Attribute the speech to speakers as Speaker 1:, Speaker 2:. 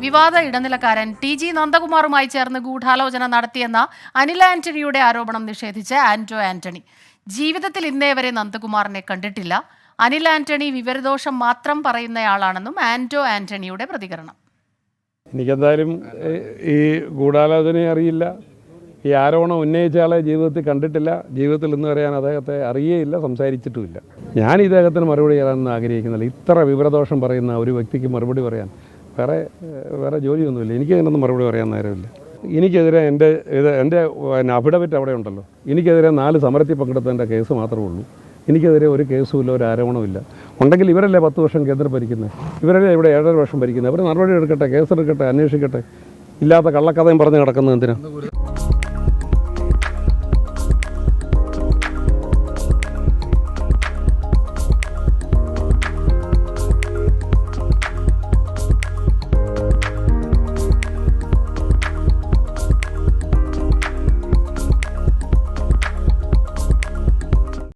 Speaker 1: വിവാദ ഇടനിലക്കാരൻ ടി.ജി. നന്ദകുമാറുമായി ചേർന്ന് ഗൂഢാലോചന നടത്തിയെന്ന അനിൽ ആന്റണിയുടെ ആരോപണം നിഷേധിച്ച് ആന്റോ ആന്റണി. ജീവിതത്തിൽ ഇന്നേ വരെ നന്ദകുമാറിനെ കണ്ടിട്ടില്ല. അനിൽ ആന്റണി വിവരദോഷം മാത്രം പറയുന്നയാളാണെന്നും ആന്റോ ആന്റണിയുടെ പ്രതികരണം.
Speaker 2: എനിക്കെന്തായാലും ഈ ഗൂഢാലോചനയെ അറിയില്ല, ഈ ആരോപണം ഉന്നയിച്ച ആളെ ജീവിതത്തിൽ കണ്ടിട്ടില്ല, ജീവിതത്തിൽ ഇന്ന് വരെ ഞാൻ അദ്ദേഹത്തെ അറിയേയില്ല, സംസാരിച്ചിട്ടുമില്ല. ഞാൻ ഇദ്ദേഹത്തിന് മറുപടി പറയാനൊന്നും ആഗ്രഹിക്കുന്നില്ല. ഇത്ര വിവരദോഷം പറയുന്ന ഒരു വ്യക്തിക്ക് മറുപടി പറയാൻ വേറെ ജോലിയൊന്നുമില്ല. എനിക്ക് അതിനൊന്നും മറുപടി പറയാൻ നേരമില്ല. എനിക്കെതിരെ എൻ്റെ അഫിഡവിറ്റ് അവിടെ ഉണ്ടല്ലോ. എനിക്കെതിരെ 4 സമരത്തിൽ പങ്കെടുത്തതിൻ്റെ കേസ് മാത്രമേ ഉള്ളൂ. എനിക്കെതിരെ ഒരു കേസുമില്ല, ഒരു ആരോപണമില്ല. ഉണ്ടെങ്കിൽ ഇവരല്ലേ 10 വർഷം കേന്ദ്രം ഭരിക്കുന്നത്, ഇവരല്ലേ ഇവിടെ 7.5 വർഷം ഭരിക്കുന്നത്. അവർ നടപടി എടുക്കട്ടെ, കേസെടുക്കട്ടെ, അന്വേഷിക്കട്ടെ. ഇല്ലാത്ത കള്ളക്കഥയും പറഞ്ഞ് കിടക്കുന്നത് എന്തിനാണ്?